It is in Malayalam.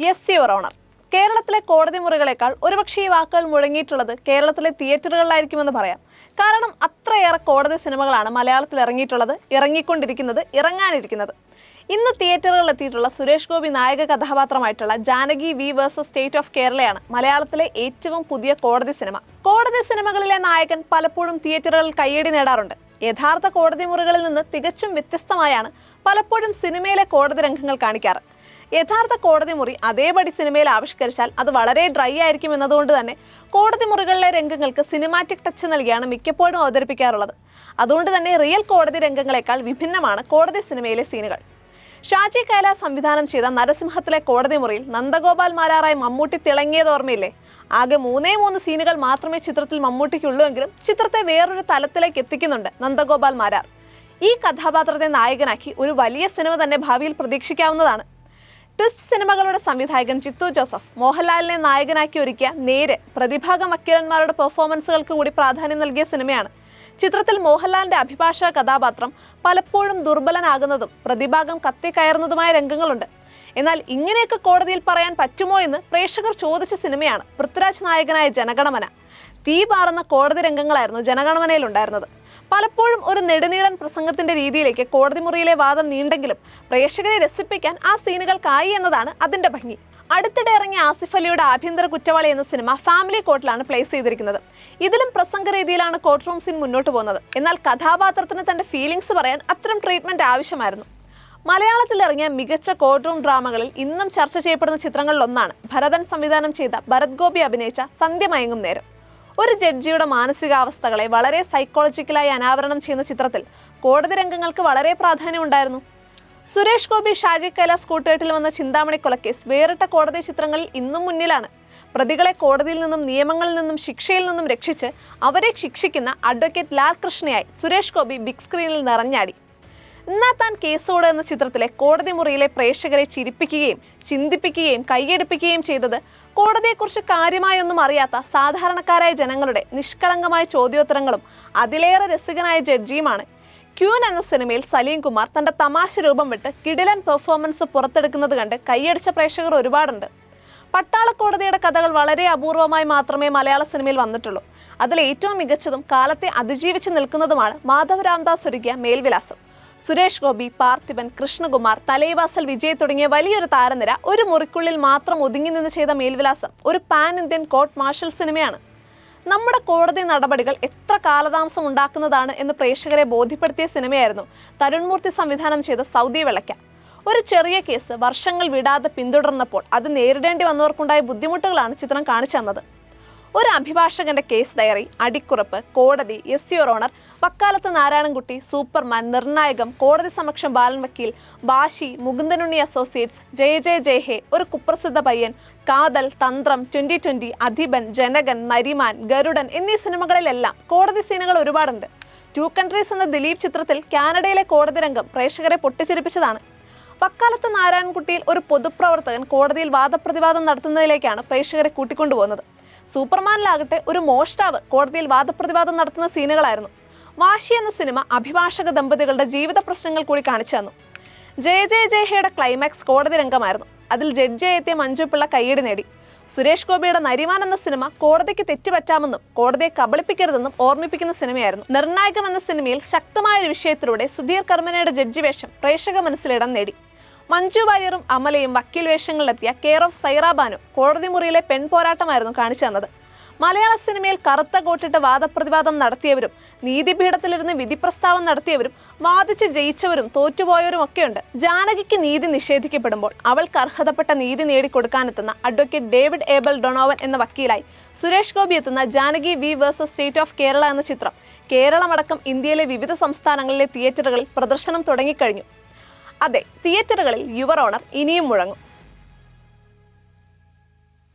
Yes your honour. കേരളത്തിലെ കോടതി മുറികളെക്കാൾ ഒരുപക്ഷെ ഈ വാക്കുകൾ മുഴങ്ങിയിട്ടുള്ളത് കേരളത്തിലെ തിയേറ്ററുകളിലായിരിക്കുമെന്ന് പറയാം. കാരണം അത്രയേറെ കോടതി സിനിമകളാണ് മലയാളത്തിൽ ഇറങ്ങിയിട്ടുള്ളത്, ഇറങ്ങിക്കൊണ്ടിരിക്കുന്നത്, ഇറങ്ങാനിരിക്കുന്നത്. ഇന്ന് തിയേറ്ററുകളിൽ എത്തിയിട്ടുള്ള സുരേഷ് ഗോപി നായക കഥാപാത്രമായിട്ടുള്ള Janaki V versus state of കേരളയാണ് മലയാളത്തിലെ ഏറ്റവും പുതിയ കോടതി സിനിമ. കോടതി സിനിമകളിലെ നായകൻ പലപ്പോഴും തിയേറ്ററുകളിൽ കയ്യടി നേടാറുണ്ട്. യഥാർത്ഥ കോടതി മുറികളിൽ നിന്ന് തികച്ചും വ്യത്യസ്തമായാണ് പലപ്പോഴും സിനിമയിലെ കോടതി രംഗങ്ങൾ കാണിക്കാറ്. യഥാർത്ഥ കോടതി മുറി അതേപടി സിനിമയിൽ ആവിഷ്കരിച്ചാൽ അത് വളരെ ഡ്രൈ ആയിരിക്കും എന്നതുകൊണ്ട് തന്നെ കോടതി മുറികളിലെ രംഗങ്ങൾക്ക് സിനിമാറ്റിക് ടച്ച് നൽകിയാണ് മിക്കപ്പോഴും അവതരിപ്പിക്കാറുള്ളത്. അതുകൊണ്ട് തന്നെ റിയൽ കോടതി രംഗങ്ങളെക്കാൾ വിഭിന്നമാണ് കോടതി സിനിമയിലെ സീനുകൾ. ഷാജി കൈലാസ് സംവിധാനം ചെയ്ത നരസിംഹത്തിലെ കോടതി മുറിയിൽ നന്ദഗോപാൽ മാരാറായി മമ്മൂട്ടി തിളങ്ങിയത് ഓർമ്മയില്ലേ? ആകെ 3 സീനുകൾ മാത്രമേ ചിത്രത്തിൽ മമ്മൂട്ടിക്കുള്ളൂവെങ്കിലും ചിത്രത്തെ വേറൊരു തലത്തിലേക്ക് എത്തിക്കുന്നുണ്ട് നന്ദഗോപാൽ മാരാർ. ഈ കഥാപാത്രത്തെ നായകനാക്കി ഒരു വലിയ സിനിമ തന്നെ ഭാവിയിൽ പ്രതീക്ഷിക്കാവുന്നതാണ്. ട്വിസ്റ്റ് സിനിമകളുടെ സംവിധായകൻ ജിത്തു ജോസഫ് മോഹൻലാലിനെ നായകനാക്കി ഒരുക്കിയ നേര് പ്രതിഭാഗം വക്കീലന്മാരുടെ പെർഫോമൻസുകൾക്ക് കൂടി പ്രാധാന്യം നൽകിയ സിനിമയാണ്. ചിത്രത്തിൽ മോഹൻലാലിന്റെ അഭിഭാഷക കഥാപാത്രം പലപ്പോഴും ദുർബലനാകുന്നതും പ്രതിഭാഗം കത്തിക്കയറുന്നതുമായ രംഗങ്ങളുണ്ട്. എന്നാൽ ഇങ്ങനെയൊക്കെ കോടതിയിൽ പറയാൻ പറ്റുമോ എന്ന് പ്രേക്ഷകർ ചോദിച്ച സിനിമയാണ് പൃഥ്വിരാജ് നായകനായ ജനഗണമന. തീ പാറുന്ന കോടതി രംഗങ്ങളായിരുന്നു ജനഗണമനയിൽ ഉണ്ടായിരുന്നത്. പലപ്പോഴും ഒരു നെടുനീളൻ പ്രസംഗത്തിന്റെ രീതിയിലേക്ക് കോടതി മുറിയിലെ വാദം നീണ്ടെങ്കിലും പ്രേക്ഷകരെ രസിപ്പിക്കാൻ ആ സീനുകൾക്കായി എന്നതാണ് അതിന്റെ ഭംഗി. അടുത്തിടെ ഇറങ്ങിയ ആസിഫ് അലിയുടെ ആഭ്യന്തര കുറ്റവാളി എന്ന സിനിമ ഫാമിലി കോർട്ടിലാണ് പ്ലേസ് ചെയ്തിരിക്കുന്നത്. ഇതിലും പ്രസംഗ രീതിയിലാണ് കോർട്ട് റൂം സീൻ മുന്നോട്ട് പോകുന്നത്. എന്നാൽ കഥാപാത്രത്തിന് തന്റെ ഫീലിംഗ്സ് പറയാൻ അത്തരം ട്രീറ്റ്മെന്റ് ആവശ്യമായിരുന്നു. മലയാളത്തിൽ ഇറങ്ങിയ മികച്ച കോർട്ട് റൂം ഡ്രാമകളിൽ ഇന്നും ചർച്ച ചെയ്യപ്പെടുന്ന ചിത്രങ്ങളിലൊന്നാണ് ഭരതൻ സംവിധാനം ചെയ്ത ഭരത് ഗോപി അഭിനയിച്ച സന്ധ്യ മയങ്ങും നേരം. ഒരു ജഡ്ജിയുടെ മാനസികാവസ്ഥകളെ വളരെ സൈക്കോളജിക്കലായി അനാവരണം ചെയ്യുന്ന ചിത്രത്തിൽ കോടതി രംഗങ്ങൾക്ക് വളരെ പ്രാധാന്യമുണ്ടായിരുന്നു. സുരേഷ് ഗോപി ഷാജി കൈലാസ് കൂട്ടുകെട്ടിൽ വന്ന ചിന്താമണി കൊലക്കേസ് വേറിട്ട കോടതി ചിത്രങ്ങളിൽ ഇന്നും മുന്നിലാണ്. പ്രതികളെ കോടതിയിൽ നിന്നും നിയമങ്ങളിൽ നിന്നും ശിക്ഷയിൽ നിന്നും രക്ഷിച്ച് അവരെ ശിക്ഷിക്കുന്ന അഡ്വക്കേറ്റ് ലാൽ കൃഷ്ണയായി സുരേഷ് ഗോപി ബിഗ് സ്ക്രീനിൽ നിറഞ്ഞാടി. എന്നാ താൻ കേസോട് എന്ന ചിത്രത്തിലെ കോടതി മുറിയിലെ പ്രേക്ഷകരെ ചിരിപ്പിക്കുകയും ചിന്തിപ്പിക്കുകയും കൈയടിപ്പിക്കുകയും ചെയ്തത് കോടതിയെക്കുറിച്ച് കാര്യമായൊന്നും അറിയാത്ത സാധാരണക്കാരായ ജനങ്ങളുടെ നിഷ്കളങ്കമായ ചോദ്യോത്തരങ്ങളും അതിലേറെ രസികനായ ജഡ്ജിയുമാണ്. ക്യൂൻ എന്ന സിനിമയിൽ സലീം കുമാർ തന്റെ തമാശ രൂപം വിട്ട് കിടിലൻ പെർഫോമൻസ് പുറത്തെടുക്കുന്നത് കണ്ട് കൈയടിച്ച പ്രേക്ഷകർ ഒരുപാടുണ്ട്. പട്ടാളക്കോടതിയുടെ കഥകൾ വളരെ അപൂർവമായി മാത്രമേ മലയാള സിനിമയിൽ വന്നിട്ടുള്ളൂ. അതിൽ ഏറ്റവും മികച്ചതും കാലത്തെ അതിജീവിച്ച് നിൽക്കുന്നതുമാണ് മാധവ് രാംദാസ് ഒരുക്കിയ മേൽവിലാസം. സുരേഷ് ഗോപി, പാർത്ഥിബൻ, കൃഷ്ണകുമാർ, തലൈവാസൽ വിജയ് തുടങ്ങിയ വലിയൊരു താരനിര ഒരു മുറിക്കുള്ളിൽ മാത്രം ഒതുങ്ങി നിന്ന് ചെയ്ത മേൽവിലാസം ഒരു പാൻ ഇന്ത്യൻ കോർട്ട് മാർഷൽ സിനിമയാണ്. നമ്മുടെ കോടതി നടപടികൾ എത്ര കാലതാമസം ഉണ്ടാക്കുന്നതാണ് എന്ന് പ്രേക്ഷകരെ ബോധ്യപ്പെടുത്തിയ സിനിമയായിരുന്നു തരുൺമൂർത്തി സംവിധാനം ചെയ്ത സൗദി വെള്ളയ്ക്ക. ഒരു ചെറിയ കേസ് വർഷങ്ങൾ വിടാതെ പിന്തുടർന്നപ്പോൾ അത് നേരിടേണ്ടി വന്നവർക്കുണ്ടായ ബുദ്ധിമുട്ടുകളാണ് ചിത്രം കാണിച്ചു തന്നത്. ഒരു അഭിഭാഷകന്റെ കേസ് ഡയറി, അടിക്കുറിപ്പ്, കോടതി, യെസ് യുവർ ഓണർ, വക്കാലത്ത് നാരായണൻകുട്ടി, സൂപ്പർമാൻ, നിർണായകം, കോടതി സമക്ഷം ബാലൻ വക്കീൽ, ബാഷി, മുകുന്ദനുണ്ണി അസോസിയേറ്റ്സ്, ജയ ജയ ജയ ഹേ, ഒരു കുപ്രസിദ്ധ പയ്യൻ, കാതൽ, തന്ത്രം, 2020, അധിപൻ, ജനകൻ, നരിമാൻ, ഗരുഡൻ എന്നീ സിനിമകളിലെല്ലാം കോടതി സീനുകൾ ഒരുപാടുണ്ട്. 2 കൺട്രീസ് എന്ന ദിലീപ് ചിത്രത്തിൽ കാനഡയിലെ കോടതി രംഗം പ്രേക്ഷകരെ പൊട്ടിച്ചിരിപ്പിച്ചതാണ്. വക്കാലത്ത് നാരായണൻകുട്ടിയിൽ ഒരു പൊതുപ്രവർത്തകൻ കോടതിയിൽ വാദപ്രതിവാദം നടത്തുന്നതിലേക്കാണ് പ്രേക്ഷകരെ കൂട്ടിക്കൊണ്ടുപോകുന്നത്. സൂപ്പർമാനിലാകട്ടെ ഒരു മോഷ്ടാവ് കോടതിയിൽ വാദപ്രതിവാദം നടത്തുന്ന സീനുകളായിരുന്നു. വാശി എന്ന സിനിമ അഭിഭാഷക ദമ്പതികളുടെ ജീവിത പ്രശ്നങ്ങൾ കൂടി കാണിച്ചു തന്നു. ജയ ജയ ജയ ഹേയുടെ ക്ലൈമാക്സ് കോടതി രംഗമായിരുന്നു. അതിൽ ജഡ്ജിയായി എത്തിയ മഞ്ജു പിള്ള കയ്യടി നേടി. സുരേഷ് ഗോപിയുടെ നരിമാൻ എന്ന സിനിമ കോടതിക്ക് തെറ്റുപറ്റാമെന്നും കോടതിയെ കബളിപ്പിക്കരുതെന്നും ഓർമ്മിപ്പിക്കുന്ന സിനിമയായിരുന്നു. നിർണായകം എന്ന സിനിമയിൽ ശക്തമായ ഒരു വിഷയത്തിലൂടെ സുധീർ കർമ്മനയുടെ ജഡ്ജി വേഷം പ്രേക്ഷക മനസ്സിലിടം നേടി. മഞ്ജു വാര്യറും അമലയും വക്കീൽ വേഷങ്ങളിലെത്തിയ കെയർ ഓഫ് സൈറ ബാനു കോടതി മുറിയിലെ പെൺപോരാട്ടമായിരുന്നു കാണിച്ചു തന്നത്. മലയാള സിനിമയിൽ കറുത്ത കോട്ടിട്ട് വാദപ്രതിവാദം നടത്തിയവരും നീതിപീഠത്തിലിരുന്ന് വിധി പ്രസ്താവം നടത്തിയവരും വാദിച്ച് ജയിച്ചവരും തോറ്റുപോയവരും ഒക്കെയുണ്ട്. ജാനകിക്ക് നീതി നിഷേധിക്കപ്പെടുമ്പോൾ അവൾക്ക് അർഹതപ്പെട്ട നീതി നേടിക്കൊടുക്കാനെത്തുന്ന അഡ്വക്കേറ്റ് ഡേവിഡ് ഏബൽ ഡൊണോവൻ എന്ന വക്കീലായി സുരേഷ് ഗോപി എത്തുന്ന Janaki V versus state of Kerala എന്ന ചിത്രം കേരളമടക്കം ഇന്ത്യയിലെ വിവിധ സംസ്ഥാനങ്ങളിലെ തിയേറ്ററുകളിൽ പ്രദർശനം തുടങ്ങിക്കഴിഞ്ഞു. അതെ, തിയേറ്ററുകളിൽ യുവർ ഓണർ ഇനിയും മുഴങ്ങും.